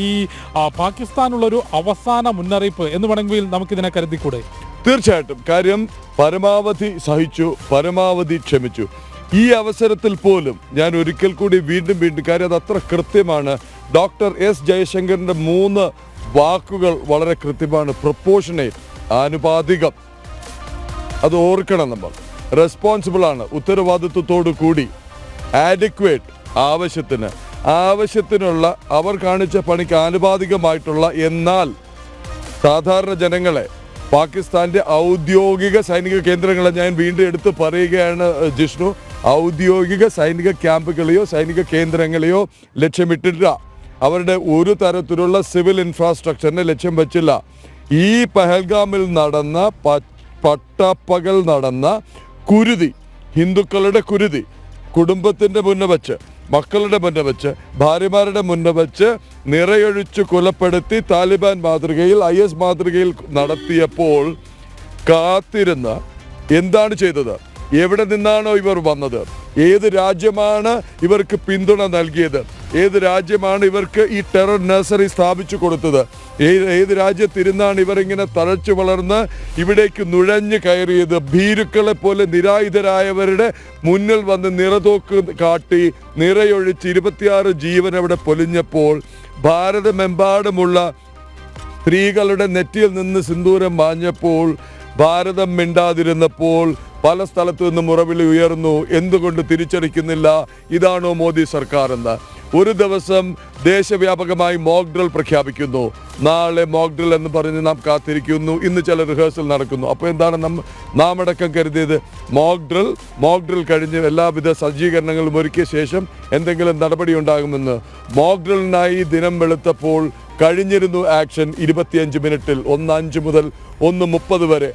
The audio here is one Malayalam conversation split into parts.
ഈ പാകിസ്ഥാനുള്ളൊരു അവസാന മുന്നറിയിപ്പ് എന്ന് വേണമെങ്കിൽ നമുക്കിതിനെ കരുതിക്കൂടെ? തീർച്ചയായിട്ടും. കാര്യം പരമാവധി സഹിച്ചു, പരമാവധി ക്ഷമിച്ചു. ഈ അവസരത്തിൽ പോലും ഞാൻ ഒരിക്കൽ കൂടി വീണ്ടും കാര്യം അത് അത്ര കൃത്യമാണ്. ഡോക്ടർ എസ് ജയശങ്കറിൻ്റെ 3 വാക്കുകൾ വളരെ കൃത്യമാണ്. പ്രൊപ്പോർഷനേറ്റ്, ആനുപാതികം, അത് ഓർക്കണം നമ്മൾ. റെസ്പോൺസിബിൾ ആണ്, ഉത്തരവാദിത്വത്തോടു കൂടി. ആഡിക്വേറ്റ്, ആവശ്യത്തിനുള്ള അവർ കാണിച്ച പണിക്ക് ആനുപാതികമായിട്ടുള്ള, എന്നാൽ സാധാരണ ജനങ്ങളെ പാകിസ്ഥാന്റെ ഔദ്യോഗിക സൈനിക കേന്ദ്രങ്ങളെ ഞാൻ വീണ്ടും എടുത്ത് പറയുകയാണ് ജിഷ്ണു, ഔദ്യോഗിക സൈനിക ക്യാമ്പുകളെയോ സൈനിക കേന്ദ്രങ്ങളെയോ ലക്ഷ്യമിട്ടില്ല. അവരുടെ ഒരു തരത്തിലുള്ള സിവിൽ ഇൻഫ്രാസ്ട്രക്ചറിനെ ലക്ഷ്യം വെച്ചില്ല. ഈ പഹൽഗാമിൽ നടന്ന പട്ടപ്പകൽ നടന്ന കുരുതി, ഹിന്ദുക്കളുടെ കുരുതി, കുടുംബത്തിൻ്റെ മുന്നേ വെച്ച്, മക്കളുടെ മുന്നേ വെച്ച്, ഭാര്യമാരുടെ മുന്നേ വെച്ച് നിറയൊഴിച്ച് കൊലപ്പെടുത്തി താലിബാൻ മാതൃകയിൽ, IS മാതൃകയിൽ നടത്തിയപ്പോൾ കാത്തിരുന്ന് എന്താണ് ചെയ്തത്? എവിടെ നിന്നാണോ ഇവർ വന്നത്? ഏത് രാജ്യമാണ് ഇവർക്ക് പിന്തുണ നൽകിയത്? ഏത് രാജ്യമാണ് ഇവർക്ക് ഈ ടെറർ നഴ്സറി സ്ഥാപിച്ചു കൊടുത്തത്? ഏത് രാജ്യത്തിരുന്നാണ് ഇവർ ഇങ്ങനെ തഴച്ചു വളർന്ന് ഇവിടേക്ക് നുഴഞ്ഞു കയറിയത്? ഭീരുക്കളെ പോലെ നിരായുധരായവരുടെ മുന്നിൽ വന്ന് നിറതോക്ക് കാട്ടി നിറയൊഴിച്ച് 26 ജീവൻ അവിടെ പൊലിഞ്ഞപ്പോൾ, ഭാരതമെമ്പാടുമുള്ള സ്ത്രീകളുടെ നെറ്റിയിൽ നിന്ന് സിന്ദൂരം മാഞ്ഞപ്പോൾ, ഭാരതം മിണ്ടാതിരുന്നപ്പോൾ പല സ്ഥലത്തു നിന്ന് മുറവിളി ഉയർന്നു. എന്തുകൊണ്ട് തിരിച്ചടിക്കുന്നില്ല? ഇതാണോ മോദി സർക്കാർ എന്ന്? ഒരു ദിവസം ദേശവ്യാപകമായി മോക്ക് ഡ്രിൽ പ്രഖ്യാപിക്കുന്നു. നാളെ മോക്ക് ഡ്രിൽ എന്ന് പറഞ്ഞ് നാം കാത്തിരിക്കുന്നു. ഇന്ന് ചില റിഹേഴ്സൽ നടക്കുന്നു. അപ്പോൾ എന്താണ് നാം അടക്കം കരുതിയത്? മോക്ക് ഡ്രിൽ കഴിഞ്ഞ് എല്ലാവിധ സജ്ജീകരണങ്ങളും ഒരുക്കിയ ശേഷം എന്തെങ്കിലും നടപടി ഉണ്ടാകുമെന്ന്. മോക്ക് ഡ്രിലിനായി ദിനം വെളുത്തപ്പോൾ കഴിഞ്ഞിരുന്നു ആക്ഷൻ 25 മിനിറ്റിൽ. 1:05 മുതൽ 1:30 വരെ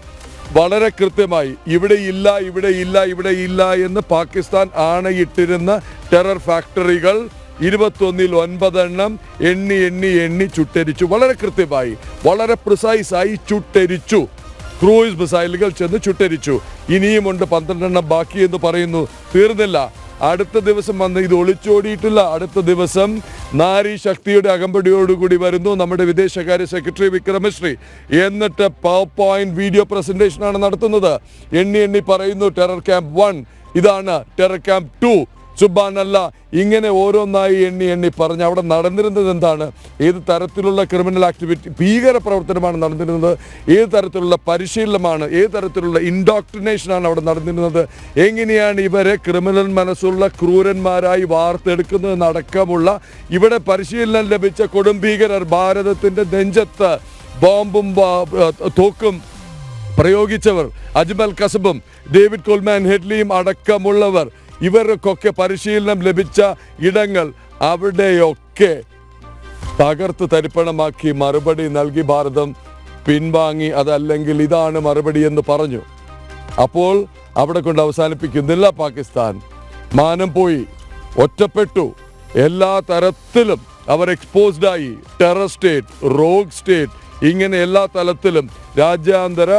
വളരെ കൃത്യമായി ഇവിടെയില്ല എന്ന് പാകിസ്ഥാൻ ആണയിട്ടിരുന്ന ടെറർ ഫാക്ടറികൾ 21-ൽ 9 എണ്ണം എണ്ണി ചുട്ടരിച്ചു. വളരെ കൃത്യമായി, വളരെ പ്രിസൈസായി ചുട്ടരിച്ചു. ക്രൂയിസ് മിസൈലുകൾ ചെന്ന് ചുട്ടരിച്ചു. ഇനിയുമുണ്ട് 12 എണ്ണം ബാക്കി എന്ന് പറയുന്നു. തീർന്നില്ല. അടുത്ത ദിവസം വന്ന് ഇത് ഒളിച്ചോടിയിട്ടില്ല. അടുത്ത ദിവസം നാരി ശക്തിയുടെ അകമ്പടിയോടുകൂടി വരുന്നു നമ്മുടെ വിദേശകാര്യ സെക്രട്ടറി വിക്രം മിശ്രി. എന്നിട്ട് പവർ പോയിന്റ് വീഡിയോ പ്രസന്റേഷനാണ് നടത്തുന്നത്. എണ്ണി പറയുന്നു ടെറർ ക്യാമ്പ് 1 ഇതാണ്, ടെറർ ക്യാമ്പ് 2 സുബ്ഹാനല്ലാ, ഇങ്ങനെ ഓരോന്നായി എണ്ണി പറഞ്ഞ് അവിടെ നടന്നിരുന്നത് എന്താണ്? ഏത് തരത്തിലുള്ള ക്രിമിനൽ ആക്ടിവിറ്റി, ഭീകര പ്രവർത്തനമാണ് നടന്നിരുന്നത്? ഏത് തരത്തിലുള്ള പരിശീലനമാണ്, ഏത് തരത്തിലുള്ള ഇൻഡോക്ട്രിനേഷനാണ് അവിടെ നടന്നിരുന്നത്? എങ്ങനെയാണ് ഇവരെ ക്രിമിനൽ മനസ്സുള്ള ക്രൂരന്മാരായി വാർത്തെടുക്കുന്നതെന്നടക്കമുള്ള ഇവിടെ പരിശീലനം ലഭിച്ച കൊടുംഭീകരർ ഭാരതത്തിൻ്റെ നെഞ്ചത്ത് ബോംബും തോക്കും പ്രയോഗിച്ചവർ, അജ്മൽ കസബും ഡേവിഡ് കോൾമാൻ ഹെഡ്ലിയും അടക്കമുള്ളവർ, ഇവർക്കൊക്കെ പരിശീലനം ലഭിച്ച ഇടങ്ങൾ അവിടെയൊക്കെ തകർത്ത് തരിപ്പണമാക്കി മറുപടി നൽകി ഭാരതം പിൻവാങ്ങി. അതല്ലെങ്കിൽ ഇതാണ് മറുപടി എന്ന് പറഞ്ഞു. അപ്പോൾ അവിടെ കൊണ്ട് അവസാനിപ്പിക്കുന്നില്ല പാകിസ്ഥാൻ. മാനം പോയി, ഒറ്റപ്പെട്ടു, എല്ലാ തരത്തിലും അവർ എക്സ്പോസ്ഡായി. ടെറർ സ്റ്റേറ്റ്, റോഗ് സ്റ്റേറ്റ്, ഇങ്ങനെ എല്ലാ തലത്തിലും രാജ്യാന്തര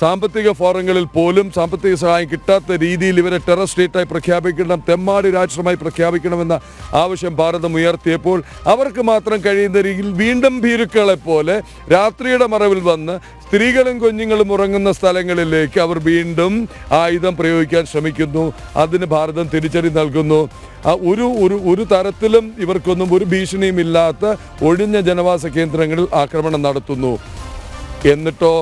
സാമ്പത്തിക ഫോറങ്ങളിൽ പോലും സാമ്പത്തിക സഹായം കിട്ടാത്ത രീതിയിൽ ഇവരെ ടെറർ സ്റ്റേറ്റായി പ്രഖ്യാപിക്കണം, തെമ്മാടി രാഷ്ട്രമായി പ്രഖ്യാപിക്കണമെന്ന ആവശ്യം ഭാരതം ഉയർത്തിയപ്പോൾ അവർക്ക് മാത്രം കഴിയുന്ന രീതിയിൽ വീണ്ടും ഭീരുക്കളെ പോലെ രാത്രിയുടെ മറവിൽ വന്ന് സ്ത്രീകളും കുഞ്ഞുങ്ങളും ഉറങ്ങുന്ന സ്ഥലങ്ങളിലേക്ക് അവർ വീണ്ടും ആയുധം പ്രയോഗിക്കാൻ ശ്രമിക്കുന്നു. അതിന് ഭാരതം തിരിച്ചടി നൽകുന്നു. ഒരു തരത്തിലും ഇവർക്കൊന്നും ഒരു ഭീഷണിയും ഇല്ലാത്ത ഒഴിഞ്ഞ ജനവാസ കേന്ദ്രങ്ങളിൽ ആക്രമണം നടത്തുന്നു. എന്നിട്ടോ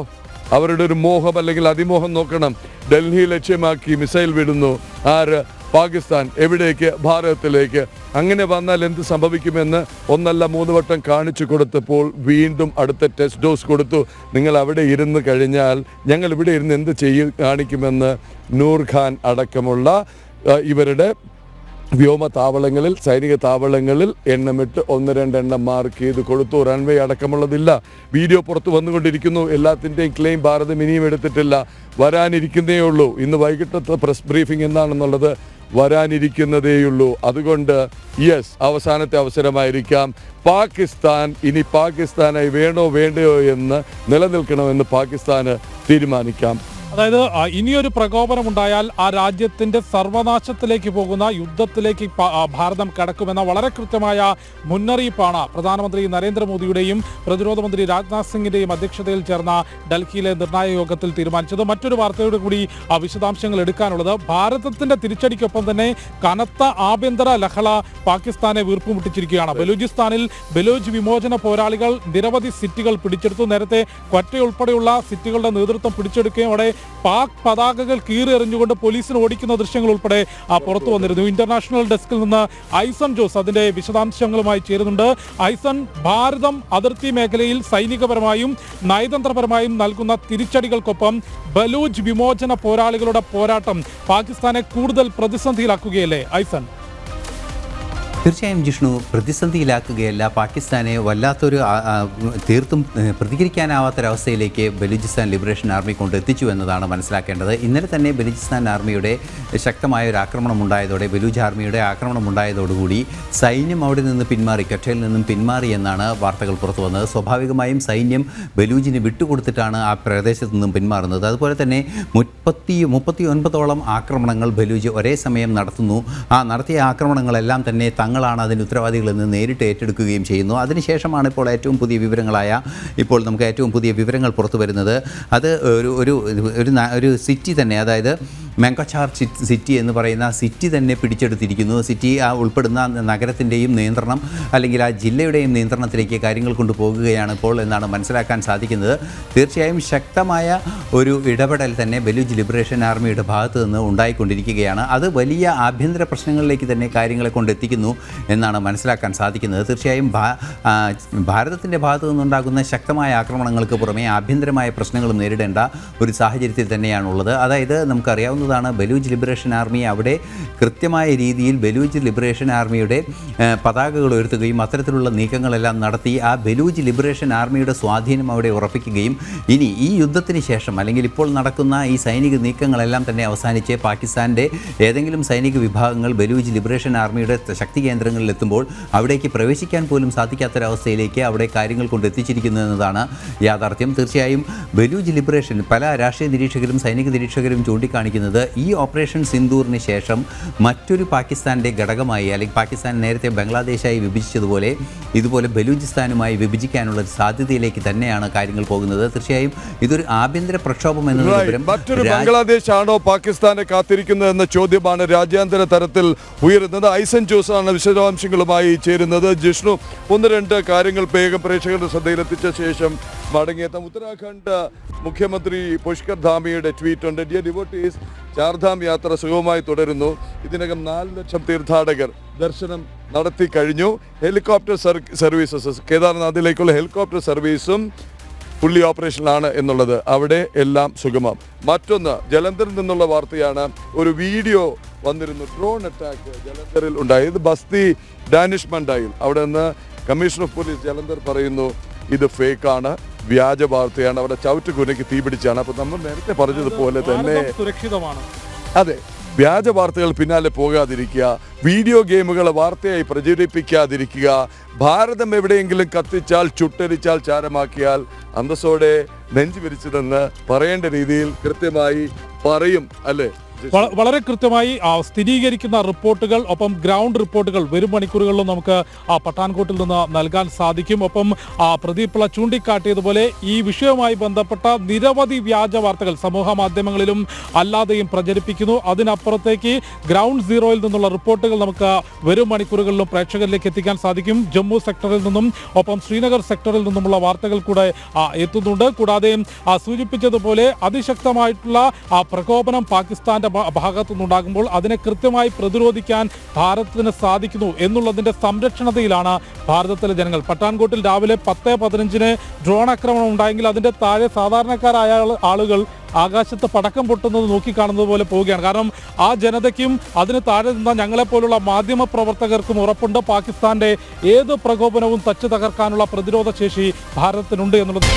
അവരുടെ ഒരു മോഹം അല്ലെങ്കിൽ അതിമോഹം നോക്കണം. ഡൽഹി ലക്ഷ്യമാക്കി മിസൈൽ വിടുന്നു. ആര്? പാകിസ്ഥാൻ. എവിടേക്ക്? ഭാരതത്തിലേക്ക്. അങ്ങനെ വന്നാൽ എന്ത് സംഭവിക്കുമെന്ന് 1 അല്ല 3 വട്ടം കാണിച്ചു കൊടുത്തപ്പോൾ വീണ്ടും അടുത്ത ടെസ്റ്റ് ഡോസ് കൊടുത്തു. നിങ്ങൾ അവിടെ ഇരുന്ന് കഴിഞ്ഞാൽ ഞങ്ങൾ ഇവിടെ ഇരുന്ന് എന്ത് കാണിക്കുമെന്ന് നൂർ ഖാൻ അടക്കമുള്ള ഇവരുടെ വ്യോമ താവളങ്ങളിൽ, സൈനിക താവളങ്ങളിൽ എണ്ണമിട്ട് 1-2 എണ്ണം മാർക്ക് ചെയ്ത് കൊടുത്തു. റൺവേ അടക്കമുള്ളതില്ല. വീഡിയോ പുറത്ത് വന്നുകൊണ്ടിരിക്കുന്നു. എല്ലാത്തിൻ്റെയും ക്ലെയിം ഭാരതം ഇനിയും എടുത്തിട്ടില്ല. വരാനിരിക്കുന്നേ ഉള്ളൂ. ഇന്ന് വൈകിട്ടത്തെ പ്രസ് ബ്രീഫിംഗ് എന്താണെന്നുള്ളത് വരാനിരിക്കുന്നതേയുള്ളൂ. അതുകൊണ്ട് അവസാനത്തെ അവസരമായിരിക്കാം. പാകിസ്ഥാൻ ഇനി പാകിസ്ഥാനായി വേണോ വേണ്ടയോ എന്ന് നിലനിൽക്കണമെന്ന് പാകിസ്ഥാന് തീരുമാനിക്കാം. അതായത് ഇനിയൊരു പ്രകോപനം ഉണ്ടായാൽ ആ രാജ്യത്തിന്റെ സർവനാശത്തിലേക്ക് പോകുന്ന യുദ്ധത്തിലേക്ക് ഭാരതം കടക്കുമെന്ന വളരെ കൃത്യമായ മുന്നറിയിപ്പാണ് പ്രധാനമന്ത്രി നരേന്ദ്രമോദിയുടെയും പ്രതിരോധ മന്ത്രി രാജ്നാഥ് സിംഗിന്റെയും അധ്യക്ഷതയിൽ ചേർന്ന ഡൽഹിയിലെ നിർണായക യോഗത്തിൽ തീരുമാനിച്ചത്. മറ്റൊരു വാർത്തയോട് കൂടി വിശദാംശങ്ങൾ എടുക്കാനുള്ളത്, ഭാരതത്തിന്റെ തിരിച്ചടിക്കൊപ്പം തന്നെ കനത്ത ആഭ്യന്തര ലഹള പാകിസ്ഥാനെ വീർപ്പുമുട്ടിച്ചിരിക്കുകയാണ്. ബലൂചിസ്ഥാനിൽ ബലൂച്ച് വിമോചന പോരാളികൾ നിരവധി സിറ്റികൾ പിടിച്ചെടുത്തു. നേരത്തെ ക്വറ്റ ഉൾപ്പെടെയുള്ള സിറ്റികളുടെ നേതൃത്വം പിടിച്ചെടുക്കുകയും അവിടെ പാക് പതാകകൾ കീറിയെറിഞ്ഞുകൊണ്ട് പോലീസിന് ഓടിക്കുന്ന ദൃശ്യങ്ങൾ ഉൾപ്പെടെ പുറത്തു വന്നിരുന്നു. ഇന്റർനാഷണൽ ഡെസ്കിൽ നിന്ന് ഐസൺ ജോസ് അതിന്റെ വിശദാംശങ്ങളുമായി ചേരുന്നുണ്ട്. ഐസൺ, ഭാരതം അതിർത്തി മേഖലയിൽ സൈനികപരമായും നയതന്ത്രപരമായും നൽകുന്ന തിരിച്ചടികൾക്കൊപ്പം ബലൂച്ച് വിമോചന പോരാളികളുടെ പോരാട്ടം പാകിസ്ഥാനെ കൂടുതൽ പ്രതിസന്ധിയിലാക്കുകയല്ലേ ഐസൺ? തീർച്ചയായും ജിഷ്ണു, പ്രതിസന്ധിയിലാക്കുകയല്ല, പാകിസ്ഥാനെ വല്ലാത്തൊരു തീർത്തും പ്രതികരിക്കാനാവാത്തൊരവസ്ഥയിലേക്ക് ബലൂചിസ്ഥാൻ ലിബറേഷൻ ആർമി കൊണ്ടെത്തിച്ചു എന്നതാണ് മനസ്സിലാക്കേണ്ടത്. ഇന്നലെ തന്നെ ബലൂചിസ്ഥാൻ ആർമിയുടെ ശക്തമായ ഒരു ആക്രമണം ഉണ്ടായതോടെ, ബലൂച്ച് ആർമിയുടെ ആക്രമണം ഉണ്ടായതോടുകൂടി സൈന്യം അവിടെ നിന്ന് പിന്മാറി, ക്വറ്റയിൽ നിന്നും പിന്മാറി എന്നാണ് വാർത്തകൾ പുറത്തു വന്നത്. സ്വാഭാവികമായും സൈന്യം ബലൂജിന് വിട്ടുകൊടുത്തിട്ടാണ് ആ പ്രദേശത്ത് നിന്നും പിന്മാറുന്നത്. അതുപോലെ തന്നെ 39ഓളം ആക്രമണങ്ങൾ ബലൂജ് ഒരേ സമയം നടത്തുന്നു. നടത്തിയ ആക്രമണങ്ങളെല്ലാം തന്നെ തങ്ങളാണ് അതിന് ഉത്തരവാദികളെന്ന് നേരിട്ട് ഏറ്റെടുക്കുകയും ചെയ്യുന്നു. അതിനുശേഷമാണ് ഇപ്പോൾ നമുക്ക് ഏറ്റവും പുതിയ വിവരങ്ങൾ പുറത്തു വരുന്നത്. അത് ഒരു സിറ്റി തന്നെ, അതായത് മെങ്കച്ചാർ സിറ്റി എന്ന് പറയുന്ന സിറ്റി തന്നെ പിടിച്ചെടുത്തിരിക്കുന്നു. സിറ്റി ഉൾപ്പെടുന്ന നഗരത്തിൻ്റെയും നിയന്ത്രണം, അല്ലെങ്കിൽ ആ ജില്ലയുടെയും നിയന്ത്രണത്തിലേക്ക് കാര്യങ്ങൾ കൊണ്ടുപോകുകയാണ് ഇപ്പോൾ എന്നാണ് മനസ്സിലാക്കാൻ സാധിക്കുന്നത്. തീർച്ചയായും ശക്തമായ ഒരു ഇടപെടൽ തന്നെ ബലൂച്ച് ലിബറേഷൻ ആർമിയുടെ ഭാഗത്ത് നിന്ന് ഉണ്ടായിക്കൊണ്ടിരിക്കുകയാണ്. അത് വലിയ ആഭ്യന്തര പ്രശ്നങ്ങളിലേക്ക് തന്നെ കാര്യങ്ങളെ കൊണ്ടെത്തിക്കുന്നു എന്നാണ് മനസ്സിലാക്കാൻ സാധിക്കുന്നത്. തീർച്ചയായും ഭാരതത്തിൻ്റെ ഭാഗത്തു നിന്നുണ്ടാകുന്ന ശക്തമായ ആക്രമണങ്ങൾക്ക് പുറമെ ആഭ്യന്തരമായ പ്രശ്നങ്ങളും നേരിടേണ്ട ഒരു സാഹചര്യത്തിൽ തന്നെയാണുള്ളത്. അതായത് നമുക്കറിയാവുന്നതാണ്, ബലൂച്ച് ലിബറേഷൻ ആർമി അവിടെ കൃത്യമായ രീതിയിൽ ബലൂച്ച് ലിബറേഷൻ ആർമിയുടെ പതാകകൾ ഉയർത്തുകയും അത്തരത്തിലുള്ള നീക്കങ്ങളെല്ലാം നടത്തി ആ ബലൂച്ച് ലിബറേഷൻ ആർമിയുടെ സ്വാധീനം അവിടെ ഉറപ്പിക്കുകയും ഇനി ഈ യുദ്ധത്തിന് ശേഷം, അല്ലെങ്കിൽ ഇപ്പോൾ നടക്കുന്ന ഈ സൈനിക നീക്കങ്ങളെല്ലാം തന്നെ അവസാനിച്ച് പാകിസ്ഥാൻ്റെ ഏതെങ്കിലും സൈനിക വിഭാഗങ്ങൾ ബലൂച്ച് ലിബറേഷൻ ആർമിയുടെ ശക്തി കേന്ദ്രങ്ങളിൽ എത്തുമ്പോൾ അവിടേക്ക് പ്രവേശിക്കാൻ പോലും സാധിക്കാത്തൊരവസ്ഥയിലേക്ക് അവിടെ കാര്യങ്ങൾ കൊണ്ടെത്തിച്ചിരിക്കുന്നു എന്നതാണ് യാഥാർത്ഥ്യം. തീർച്ചയായും ബലൂച്ച് ലിബറേഷൻ പല രാഷ്ട്രീയ നിരീക്ഷകരും സൈനിക നിരീക്ഷകരും ചൂണ്ടിക്കാണിക്കുന്നത് ഈ ഓപ്പറേഷൻ സിന്ദൂറിന് ശേഷം മറ്റൊരു പാകിസ്ഥാൻ്റെ ഘടകമായി, അല്ലെങ്കിൽ പാകിസ്ഥാൻ നേരത്തെ ബംഗ്ലാദേശായി വിഭജിച്ചതുപോലെ ഇതുപോലെ ബലൂചിസ്ഥാനുമായി വിഭജിക്കാനുള്ള സാധ്യതയിലേക്ക് തന്നെയാണ് കാര്യങ്ങൾ പോകുന്നത്. തീർച്ചയായും ഇതൊരു ആഭ്യന്തര പ്രക്ഷോഭം എന്നതിലുപരി മറ്റൊരു ബംഗ്ലാദേശ് ആണോ പാകിസ്ഥാനെ കാത്തിരിക്കുന്നത് എന്ന ചോദ്യമാണ് രാജ്യാന്തര തലത്തിൽ ഉയരുന്നത്. ഐസൺ ജോസ് ആണ് വിശദാംശങ്ങളുമായി ചേരുന്നത്. ജിഷ്ണു, ഒന്ന് രണ്ട് കാര്യങ്ങൾ വേഗം പ്രേക്ഷകരുടെ ശ്രദ്ധയിലെത്തിച്ച ശേഷം മടങ്ങിയെത്താം. ഉത്തരാഖണ്ഡ് മുഖ്യമന്ത്രി പുഷ്കർ ധാമിയുടെ ട്വീറ്റ് ഉണ്ട്. ഡിയർ ഡിവോട്ടീസ്, ചാർധാം യാത്ര സുഗമമായി തുടരുന്നു. ഇതിനകം 4 ലക്ഷം തീർത്ഥാടകർ ദർശനം നടത്തി കഴിഞ്ഞു. ഹെലികോപ്റ്റർ സർവീസസ്, കേദാർനാഥിലേക്കുള്ള ഹെലികോപ്റ്റർ സർവീസും ഫുള്ളി ഓപ്പറേഷനിലാണ് എന്നുള്ളത്. അവിടെ എല്ലാം സുഗമം. മറ്റൊന്ന്, ജലന്ധറിൽ നിന്നുള്ള വാർത്തയാണ്. ഒരു വീഡിയോ വന്നിരുന്നു, ഡ്രോൺ അറ്റാക്ക് ജലന്ധറിൽ ഉണ്ടായി. ഇത് ബസ്തി ഡാനിഷ് മണ്ടായിൽ. അവിടെ നിന്ന് കമ്മീഷണർ ഓഫ് പോലീസ് ജലന്ധർ പറയുന്നു ഇത് ഫേക്കാണ്, വ്യാജ വാർത്തയാണ്, അവിടെ ചവിട്ടുകുനയ്ക്ക് തീപിടിച്ചാണ്. അപ്പോൾ നമ്മൾ നേരത്തെ പറഞ്ഞതുപോലെ തന്നെ സുരക്ഷിതമാണ്. അതെ, വ്യാജ വാർത്തകൾ പിന്നാലെ പോകാതിരിക്കുക, വീഡിയോ ഗെയിമുകൾ വാർത്തയായി പ്രചരിപ്പിക്കാതിരിക്കുക. ഭാരതം എവിടെയെങ്കിലും കത്തിച്ചാൽ, ചുട്ടരിച്ചാൽ, ചാരമാക്കിയാൽ അന്തസ്സോടെ നെഞ്ചു വിരിച്ചതെന്ന് പറയേണ്ട രീതിയിൽ കൃത്യമായി പറയും, അല്ലേ? വളരെ കൃത്യമായി സ്ഥിരീകരിക്കുന്ന റിപ്പോർട്ടുകൾ, ഒപ്പം ഗ്രൗണ്ട് റിപ്പോർട്ടുകൾ വരും മണിക്കൂറുകളിലും നമുക്ക് പട്ടാൻകോട്ടിൽ നിന്ന് നൽകാൻ സാധിക്കും. ഒപ്പം പ്രദീപ് പിള്ള ചൂണ്ടിക്കാട്ടിയതുപോലെ ഈ വിഷയവുമായി ബന്ധപ്പെട്ട നിരവധി വ്യാജ വാർത്തകൾ സമൂഹ മാധ്യമങ്ങളിലും അല്ലാതെയും പ്രചരിപ്പിക്കുന്നു. അതിനപ്പുറത്തേക്ക് ഗ്രൗണ്ട് സീറോയിൽ നിന്നുള്ള റിപ്പോർട്ടുകൾ നമുക്ക് വരും മണിക്കൂറുകളിലും പ്രേക്ഷകരിലേക്ക് എത്തിക്കാൻ സാധിക്കും. ജമ്മു സെക്ടറിൽ നിന്നും ഒപ്പം ശ്രീനഗർ സെക്ടറിൽ നിന്നുമുള്ള വാർത്തകൾ കൂടെ എത്തുന്നുണ്ട്. കൂടാതെ സൂചിപ്പിച്ചതുപോലെ അതിശക്തമായിട്ടുള്ള പ്രകോപനം പാകിസ്ഥാന്റെ ഭാഗത്തു നിന്നുണ്ടാകുമ്പോൾ അതിനെ കൃത്യമായി പ്രതിരോധിക്കാൻ ഭാരതത്തിന് സാധിക്കുന്നു എന്നുള്ളതിന്റെ സംരക്ഷണതയിലാണ് ഭാരതത്തിലെ ജനങ്ങൾ. പട്ടാൻകോട്ടിൽ രാവിലെ 10:15 ഡ്രോൺ ആക്രമണം ഉണ്ടായെങ്കിൽ അതിന്റെ താഴെ സാധാരണക്കാരായ ആളുകൾ ആകാശത്ത് പടക്കം പൊട്ടുന്നത് നോക്കിക്കാണുന്നത് പോലെ പോവുകയാണ്. കാരണം ആ ജനതയ്ക്കും അതിന് താഴെ നിന്ന ഞങ്ങളെപ്പോലുള്ള മാധ്യമ പ്രവർത്തകർക്കും ഉറപ്പുണ്ട്, പാകിസ്ഥാന്റെ ഏത് പ്രകോപനവും തച്ചു തകർക്കാനുള്ള പ്രതിരോധ ശേഷി ഭാരതത്തിനുണ്ട് എന്നുള്ളത്.